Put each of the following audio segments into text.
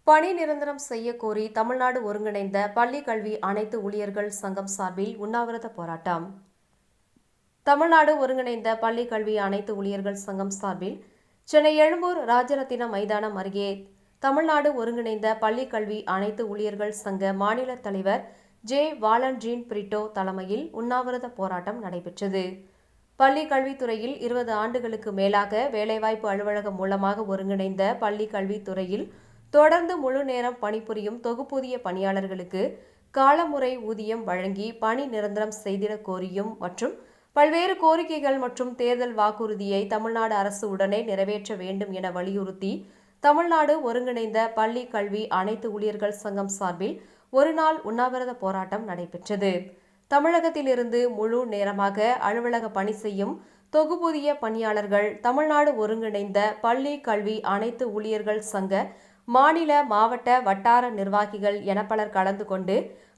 பணி நிரந்தரம் செய்ய கோரி தமிழ்நாடு ஒருங்கிணைந்த பள்ளி கல்வி அனைத்து ஊழியர்கள் சங்கம் சார்பில் உண்ணாவிரத போராட்டம். தமிழ்நாடு ஒருங்கிணைந்த பள்ளி கல்வி அனைத்து ஊழியர்கள் சங்கம் சார்பில் சென்னை எழும்பூர் ராஜரத்தினம் மைதானம் அருகே தமிழ்நாடு ஒருங்கிணைந்த பள்ளி கல்வி அனைத்து ஊழியர்கள் சங்க மாநில தலைவர் ஜே வாலன்ஜீன் பிரிட்டோ தலைமையில் உண்ணாவிரத போராட்டம் நடைபெற்றது. பள்ளி கல்வித்துறையில் 20 ஆண்டுகளுக்கு மேலாக வேலைவாய்ப்பு அலுவலகம் மூலமாக ஒருங்கிணைந்த பள்ளி கல்வித்துறையில் தொடர்ந்து முழு நேரம் பணிபுரியும் தொகுப்பூதிய பணியாளர்களுக்கு காலமுறை ஊதியம் வழங்கி பணி நிரந்தரம் செய்திட கோரியும் மற்றும் பல்வேறு கோரிக்கைகள் மற்றும் தேர்தல் வாக்குறுதியை தமிழ்நாடு அரசு உடனே நிறைவேற்ற வேண்டும் என வலியுறுத்தி தமிழ்நாடு ஒருங்கிணைந்த பள்ளி கல்வி அனைத்து ஊழியர்கள் சங்கம் சார்பில் ஒருநாள் உண்ணாவிரத போராட்டம் நடைபெற்றது. தமிழகத்திலிருந்து முழு நேரமாக அலுவலக பணி செய்யும் தொகுப்பூதிய பணியாளர்கள் தமிழ்நாடு ஒருங்கிணைந்த பள்ளி கல்வி அனைத்து ஊழியர்கள் சங்க மாநில மாவட்ட வட்டார நிர்வாகிகள் என பலர் கலந்து கொண்டு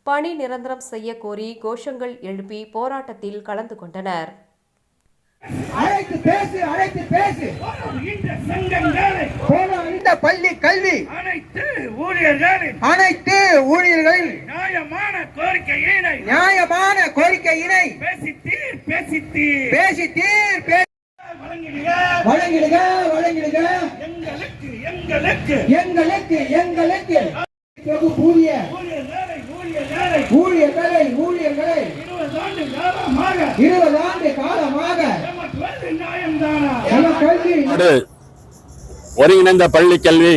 பணி நிரந்தரம் செய்ய கோரி கோஷங்கள் எழுப்பி போராட்டத்தில் கலந்து கொண்டனர். இந்த பள்ளி கல்வி அனைத்து ஊழியர்கள் நியாயமான கோரிக்கையினை பேசி தீர் வழங்கிடுக எங்களுக்கு தொகுப்பூதிய ஊழியர்களை 20 ஆண்டு காலமாக ஒருங்கிணைந்த பள்ளி கல்வி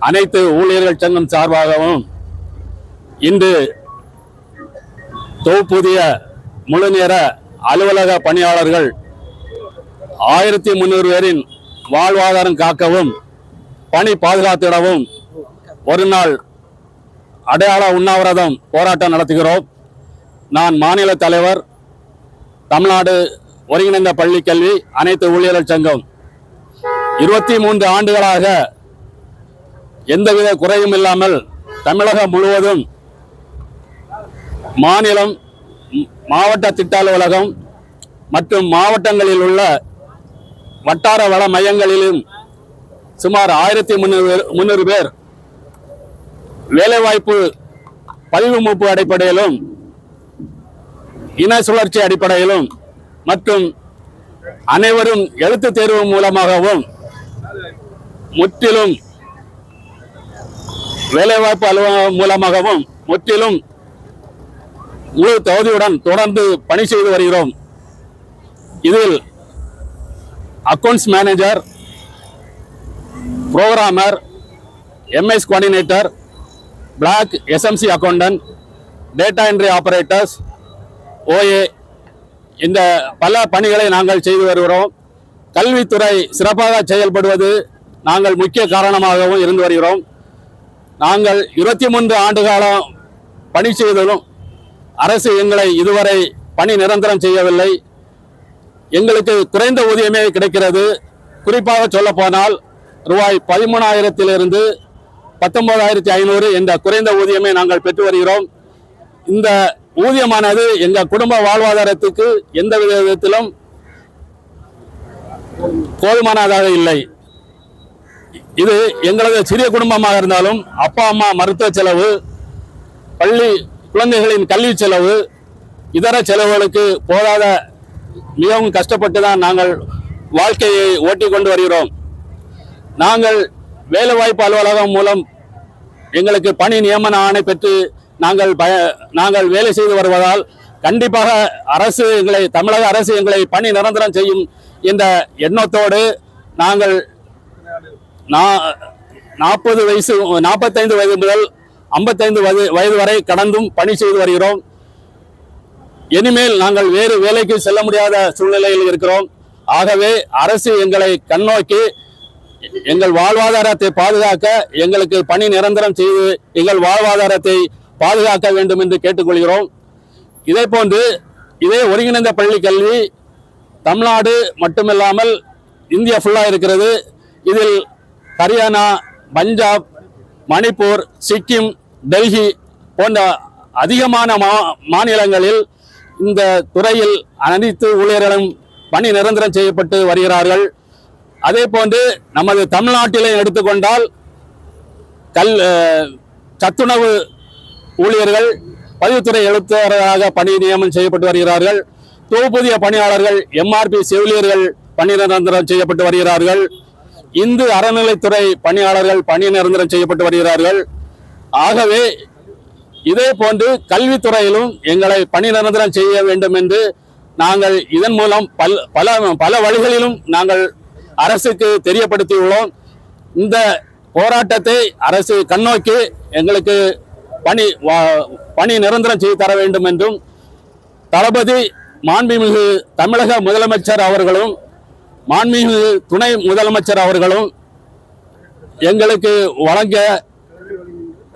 அனைத்து ஊழியர்கள் சங்கம் சார்பாகவும் இன்று தொகுப்பூதிய முழுநேர அலுவலக பணியாளர்கள் 1300 பேரின் வாழ்வாதாரம் காக்கவும் பணி பாதுகாத்திடவும் ஒரு நாள் அடையாள உண்ணாவிரதம் போராட்டம் நடத்துகிறோம். நான் மாநில தலைவர், தமிழ்நாடு ஒருங்கிணைந்த பள்ளி கல்வி அனைத்து ஊழியர்கள் சங்கம். 23 ஆண்டுகளாக எந்தவித குறையும் இல்லாமல் தமிழகம் முழுவதும் மாநிலம், மாவட்ட திட்ட அலுவலகம் மற்றும் மாவட்டங்களில் உள்ள வட்டார வள மையங்களிலும் சுமார் 1300 பேர் வேலைவாய்ப்பு பதிவு மூப்பு அடிப்படையிலும் இன சுழற்சி அடிப்படையிலும் மற்றும் அனைவரும் எழுத்து தேர்வு மூலமாகவும் முற்றிலும் வேலைவாய்ப்பு அலுவலகம் மூலமாகவும் முற்றிலும் முழு தகுதியுடன் தொடர்ந்து பணி செய்து வருகிறோம். இதில் accounts manager, programmer, MS coordinator, block SMC accountant, data entry operators, OA இந்த பல பணிகளை நாங்கள் செய்து வருகிறோம். கல்வித்துறை சிறப்பாக செயல்படுவது நாங்கள் முக்கிய காரணமாகவும் இருந்து வருகிறோம். நாங்கள் 23 ஆண்டு காலம் பணி செய்ததும் அரசு எங்களை இதுவரை பணி நிரந்தரம் செய்யவில்லை. எங்களுக்கு குறைந்த ஊதியமே கிடைக்கிறது. குறிப்பாக சொல்ல போனால் ரூபாய் 13,000 19,500 என்ற குறைந்த ஊதியமே நாங்கள் பெற்று வருகிறோம். இந்த ஊதியமானது எங்கள் குடும்ப வாழ்வாதாரத்துக்கு எந்த விதத்திலும் போதுமானதாக இல்லை. இது எங்களது சிறிய குடும்பமாக இருந்தாலும் அப்பா அம்மா மருத்துவ செலவு, பள்ளி குழந்தைகளின் கல்வி செலவு, இதர செலவுகளுக்கு போதாத மிகவும் கஷ்டப்பட்டு தான் நாங்கள் வாழ்க்கையை ஓட்டி கொண்டு வருகிறோம். நாங்கள் வேலைவாய்ப்பு அலுவலகம் மூலம் எங்களுக்கு பணி நியமன ஆணை பெற்று நாங்கள் வேலை செய்து வருவதால் கண்டிப்பாக தமிழக அரசு எங்களை பணி நிரந்தரம் செய்யும் என்ற எண்ணத்தோடு நாங்கள் 45 வயது முதல் 55 வயது வரை கடந்தும் பணி செய்து வருகிறோம். இனிமேல் நாங்கள் வேறு வேலைக்கு செல்ல முடியாத சூழ்நிலையில் இருக்கிறோம். ஆகவே அரசு எங்களை கண்ணோக்கி எங்கள் வாழ்வாதாரத்தை பாதுகாக்க, எங்களுக்கு பணி நிரந்தரம் செய்து எங்கள் வாழ்வாதாரத்தை பாதுகாக்க வேண்டும் என்று கேட்டுக்கொள்கிறோம். இதே போன்று இதே ஒருங்கிணைந்த பள்ளி கல்வி தமிழ்நாடு மட்டுமில்லாமல் இந்தியா ஃபுல்லாக இருக்கிறது. இதில் ஹரியானா, பஞ்சாப், மணிப்பூர், சிக்கிம், டெல்லி போன்ற அதிகமான மாநிலங்களில் இந்த துறையில் அனைத்து ஊழியர்களும் பணி நிரந்தரம் செய்யப்பட்டு வருகிறார்கள். அதே போன்று நமது தமிழ்நாட்டிலே எடுத்துக்கொண்டால் சத்துணவு ஊழியர்கள் பதிவுத்துறை எழுத்தராக பணி நியமனம் செய்யப்பட்டு வருகிறார்கள். தொகுப்பூதிய பணியாளர்கள் MRP செவிலியர்கள் பணி நிரந்தரம் செய்யப்பட்டு வருகிறார்கள். இந்து அறநிலைத்துறை பணியாளர்கள் பணி நிரந்தரம் செய்யப்பட்டு வருகிறார்கள். ஆகவே இதே போன்று கல்வித்துறையிலும் எங்களை பணி நிரந்தரம் செய்ய வேண்டும் என்று நாங்கள் இதன் மூலம் பல வழிகளிலும் நாங்கள் அரசுக்கு தெரியப்படுத்தியுள்ளோம். இந்த போராட்டத்தை அரசு கண்ணோக்கி எங்களுக்கு பணி நிரந்தரம் செய்து தர வேண்டும் என்றும் தளபதி மாண்புமிகு தமிழக முதலமைச்சர் அவர்களும் மாண்புமிகு துணை முதலமைச்சர் அவர்களும் எங்களுக்கு வழங்க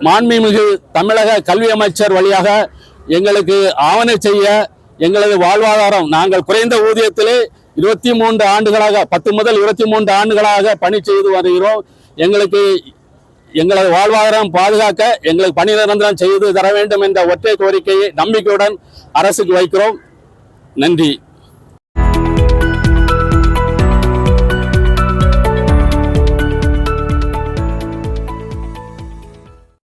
மாண்புமிகு தமிழக கல்வி அமைச்சர் வழியாக எங்களுக்கு ஆவணை செய்ய எங்களது வாழ்வாதாரம் நாங்கள் குறைந்த ஊதியத்திலே 23 ஆண்டுகளாக 10 முதல் 23 ஆண்டுகளாக பணி செய்து வருகிறோம். எங்களுக்கு எங்களது வாழ்வாதாரம் பாதுகாக்க எங்களுக்கு பணி நிரந்தரம் செய்து தர வேண்டும் என்ற ஒற்றை கோரிக்கையை நம்பிக்கையுடன் அரசுக்கு வைக்கிறோம். நன்றி.